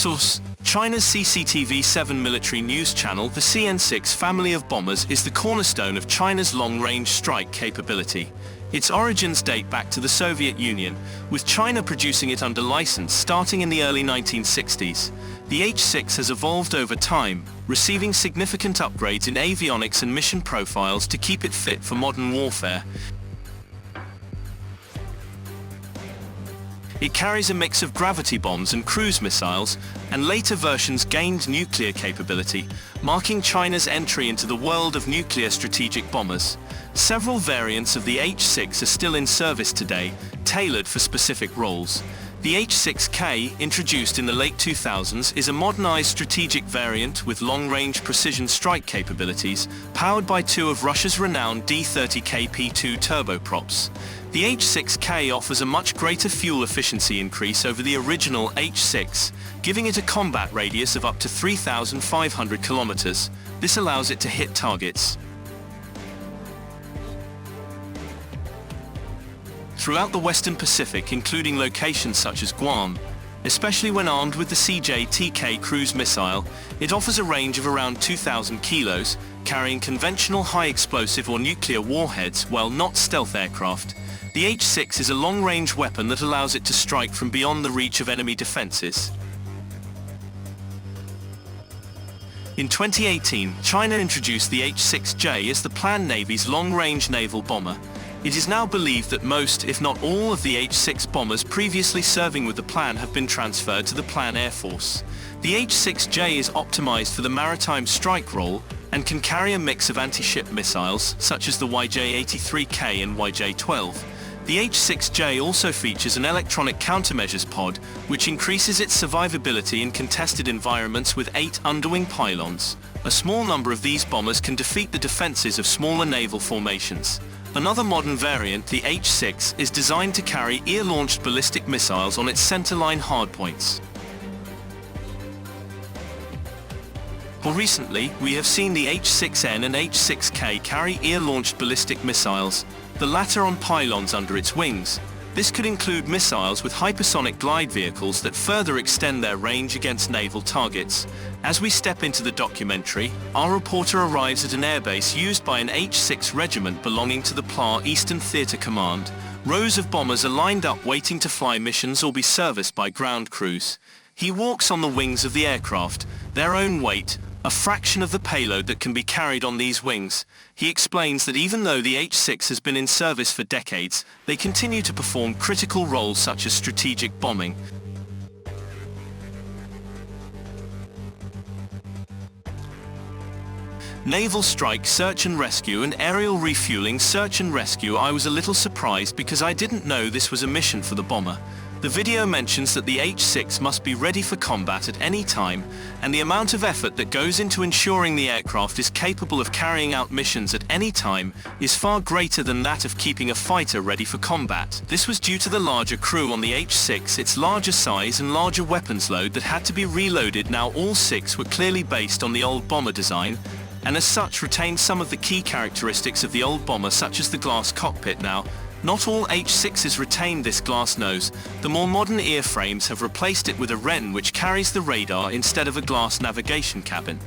Source: China's CCTV-7 military news channel. The CN-6 family of bombers is the cornerstone of China's long-range strike capability. Its origins date back to the Soviet Union, with China producing it under license starting in the early 1960s. The H-6 has evolved over time, receiving significant upgrades in avionics and mission profiles to keep it fit for modern warfare. It carries a mix of gravity bombs and cruise missiles, and later versions gained nuclear capability, marking China's entry into the world of nuclear strategic bombers. Several variants of the H-6 are still in service today, tailored for specific roles. The H-6K, introduced in the late 2000s, is a modernized strategic variant with long-range precision strike capabilities, powered by two of Russia's renowned D-30K P2 turboprops. The H-6K offers a much greater fuel efficiency increase over the original H-6, giving it a combat radius of up to 3,500 kilometers. This allows it to hit targets throughout the Western Pacific, including locations such as Guam. Especially when armed with the CJ-TK cruise missile, it offers a range of around 2,000 kilos, carrying conventional high-explosive or nuclear warheads while not stealth aircraft. The H-6 is a long-range weapon that allows it to strike from beyond the reach of enemy defenses. In 2018, China introduced the H-6J as the planned Navy's long-range naval bomber. It is now believed that most, if not all, of the H-6 bombers previously serving with the plan have been transferred to the Plan Air Force. The H-6J is optimized for the maritime strike role and can carry a mix of anti-ship missiles, such as the YJ-83K and YJ-12. The H-6J also features an electronic countermeasures pod, which increases its survivability in contested environments with 8 underwing pylons. A small number of these bombers can defeat the defenses of smaller naval formations. Another modern variant, the H-6, is designed to carry ear-launched ballistic missiles on its centerline hardpoints. More recently, we have seen the H-6N and H-6K carry ear-launched ballistic missiles, the latter on pylons under its wings. This could include missiles with hypersonic glide vehicles that further extend their range against naval targets. As we step into the documentary, our reporter arrives at an airbase used by an H-6 regiment belonging to the PLA Eastern Theater Command. Rows of bombers are lined up waiting to fly missions or be serviced by ground crews. He walks on the wings of the aircraft, their own weight, a fraction of the payload that can be carried on these wings. He explains that even though the H-6 has been in service for decades, they continue to perform critical roles such as strategic bombing. Naval strike, search and rescue, and aerial refueling, search and rescue. I was a little surprised because I didn't know this was a mission for the bomber. The video mentions that the H-6 must be ready for combat at any time, and the amount of effort that goes into ensuring the aircraft is capable of carrying out missions at any time is far greater than that of keeping a fighter ready for combat. This was due to the larger crew on the H-6, its larger size and larger weapons load that had to be reloaded. Now all 6 were clearly based on the old bomber design, and as such retained some of the key characteristics of the old bomber, such as the glass cockpit. Now, not all H-6s retained this glass nose. The more modern airframes have replaced it with a wren which carries the radar instead of a glass navigation cabin.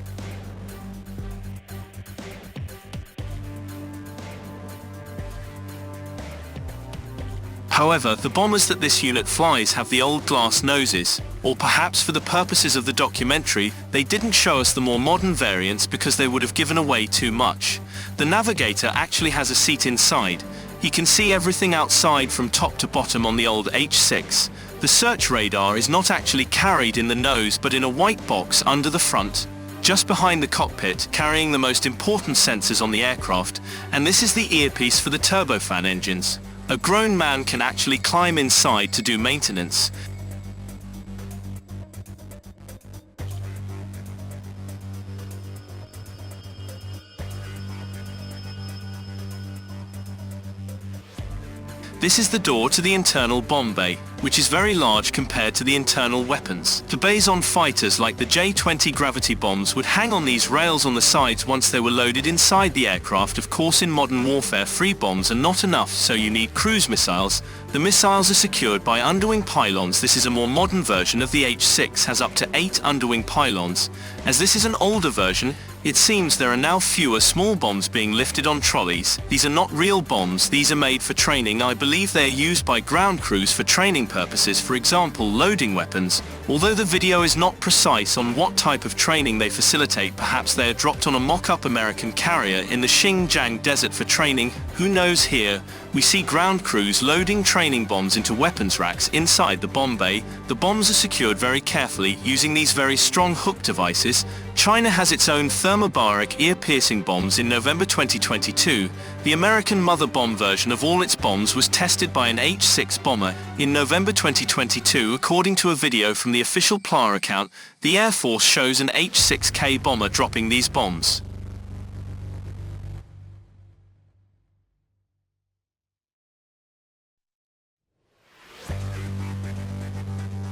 However, the bombers that this unit flies have the old glass noses, or perhaps for the purposes of the documentary, they didn't show us the more modern variants because they would have given away too much. The navigator actually has a seat inside. He can see everything outside from top to bottom on the old H-6. The search radar is not actually carried in the nose but in a white box under the front, just behind the cockpit, carrying the most important sensors on the aircraft, and this is the earpiece for the turbofan engines. A grown man can actually climb inside to do maintenance. This is the door to the internal bomb bay, which is very large compared to the internal weapons. The bays on fighters like the J-20 gravity bombs would hang on these rails on the sides once they were loaded inside the aircraft. Of course, in modern warfare, free bombs are not enough, so you need cruise missiles. The missiles are secured by underwing pylons. This is a more modern version of the H-6, has up to 8 underwing pylons. As this is an older version, it seems there are now fewer small bombs being lifted on trolleys. These are not real bombs, these are made for training. I believe they are used by ground crews for training purposes, for example loading weapons. Although the video is not precise on what type of training they facilitate, perhaps they are dropped on a mock-up American carrier in the Xinjiang desert for training, who knows. Here we see ground crews loading training bombs into weapons racks inside the bomb bay. The bombs are secured very carefully using these very strong hook devices. China has its own thermobaric ear-piercing bombs. In November 2022, the American mother bomb version of all its bombs was tested by an H-6 bomber. In November 2022, according to a video from the official PLA account, the Air Force shows an H-6K bomber dropping these bombs.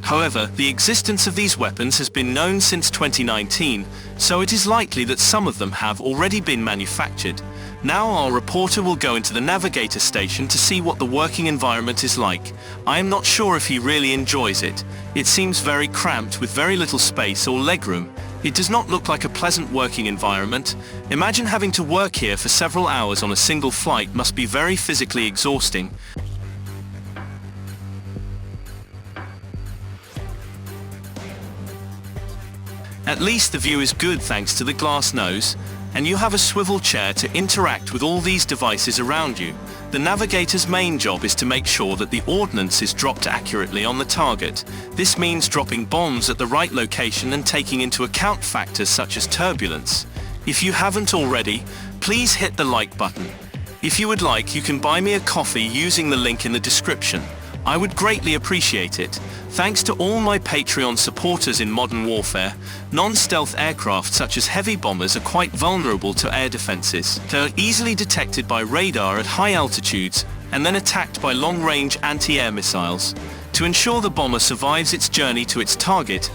However, the existence of these weapons has been known since 2019, so it is likely that some of them have already been manufactured. Now our reporter will go into the navigator station to see what the working environment is like. I am not sure if he really enjoys it. It seems very cramped with very little space or legroom. It does not look like a pleasant working environment. Imagine having to work here for several hours on a single flight. Must be very physically exhausting. At least the view is good thanks to the glass nose, and you have a swivel chair to interact with all these devices around you. The navigator's main job is to make sure that the ordnance is dropped accurately on the target. This means dropping bombs at the right location and taking into account factors such as turbulence. If you haven't already, please hit the like button. If you would like, you can buy me a coffee using the link in the description. I would greatly appreciate it. Thanks to all my Patreon supporters. In modern warfare, non-stealth aircraft such as heavy bombers are quite vulnerable to air defenses. They are easily detected by radar at high altitudes and then attacked by long-range anti-air missiles. To ensure the bomber survives its journey to its target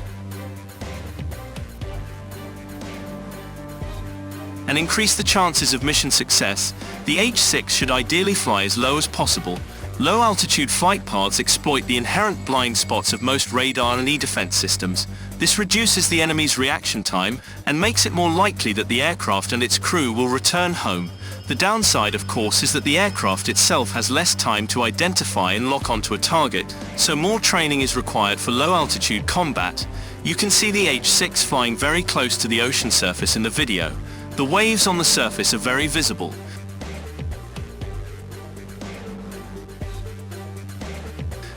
and increase the chances of mission success, the H-6 should ideally fly as low as possible. Low-altitude flight paths exploit the inherent blind spots of most radar and e-defense systems. This reduces the enemy's reaction time and makes it more likely that the aircraft and its crew will return home. The downside, of course, is that the aircraft itself has less time to identify and lock onto a target, so more training is required for low-altitude combat. You can see the H-6 flying very close to the ocean surface in the video. The waves on the surface are very visible.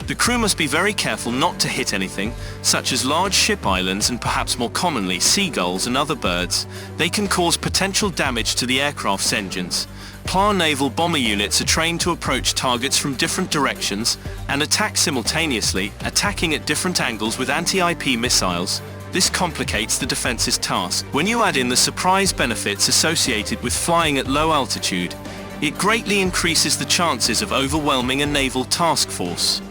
The crew must be very careful not to hit anything, such as large ship islands and perhaps more commonly seagulls and other birds. They can cause potential damage to the aircraft's engines. PLA naval bomber units are trained to approach targets from different directions and attack simultaneously, attacking at different angles with anti-IP missiles. This complicates the defense's task. When you add in the surprise benefits associated with flying at low altitude, it greatly increases the chances of overwhelming a naval task force.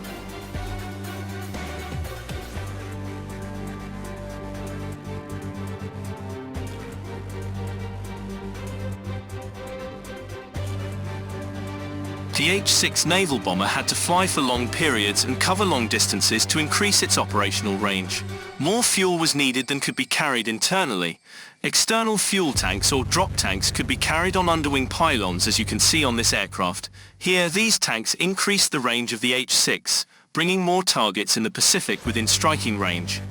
The H-6 naval bomber had to fly for long periods and cover long distances to increase its operational range. More fuel was needed than could be carried internally. External fuel tanks or drop tanks could be carried on underwing pylons, as you can see on this aircraft. Here, these tanks increased the range of the H-6, bringing more targets in the Pacific within striking range.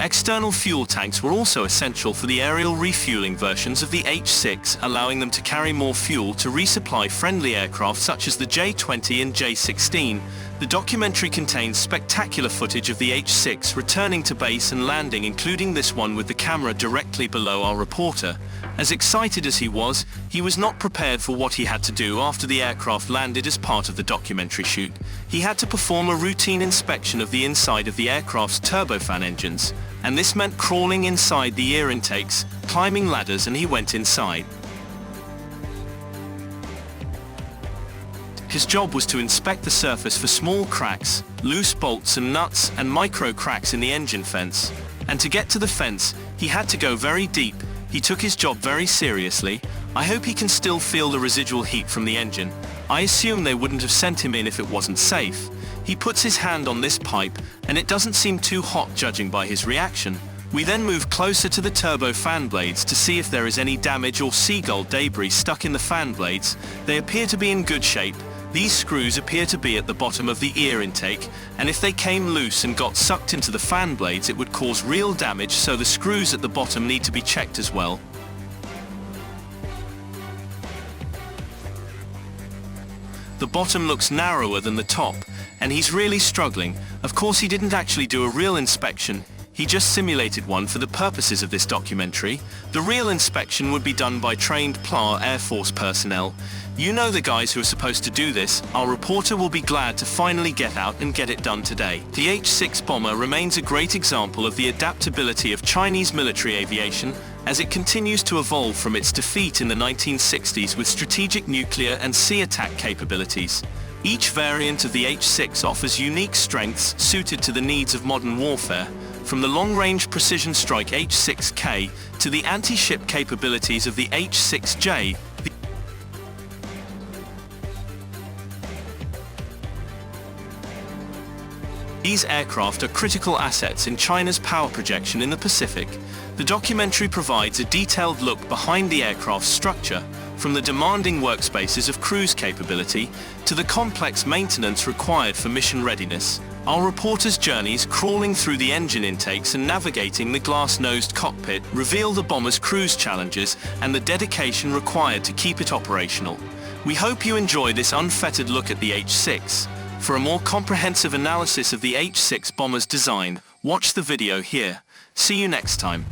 External fuel tanks were also essential for the aerial refueling versions of the H-6, allowing them to carry more fuel to resupply friendly aircraft such as the J-20 and J-16. The documentary contains spectacular footage of the H-6 returning to base and landing, including this one with the camera directly below our reporter. As excited as he was not prepared for what he had to do after the aircraft landed. As part of the documentary shoot, he had to perform a routine inspection of the inside of the aircraft's turbofan engines, and this meant crawling inside the air intakes, climbing ladders, and he went inside. His job was to inspect the surface for small cracks, loose bolts and nuts, and micro cracks in the engine fence. And to get to the fence, he had to go very deep. He took his job very seriously. I hope he can still feel the residual heat from the engine. I assume they wouldn't have sent him in if it wasn't safe. He puts his hand on this pipe, and it doesn't seem too hot judging by his reaction. We then move closer to the turbo fan blades to see if there is any damage or seagull debris stuck in the fan blades. They appear to be in good shape. These screws appear to be at the bottom of the ear intake, and if they came loose and got sucked into the fan blades, it would cause real damage, so the screws at the bottom need to be checked as well. The bottom looks narrower than the top, and he's really struggling. Of course, he didn't actually do a real inspection. He just simulated one for the purposes of this documentary. The real inspection would be done by trained PLA Air Force personnel. You know the guys who are supposed to do this. Our reporter will be glad to finally get out and get it done today. The H-6 bomber remains a great example of the adaptability of Chinese military aviation as it continues to evolve from its defeat in the 1960s with strategic nuclear and sea attack capabilities. Each variant of the H-6 offers unique strengths suited to the needs of modern warfare, from the long-range precision strike H-6K to the anti-ship capabilities of the H-6J. These aircraft are critical assets in China's power projection in the Pacific. The documentary provides a detailed look behind the aircraft's structure, from the demanding workspaces of cruise capability to the complex maintenance required for mission readiness. Our reporter's journeys crawling through the engine intakes and navigating the glass-nosed cockpit reveal the bomber's cruise challenges and the dedication required to keep it operational. We hope you enjoy this unfettered look at the H-6. For a more comprehensive analysis of the H-6 bomber's design, watch the video here. See you next time.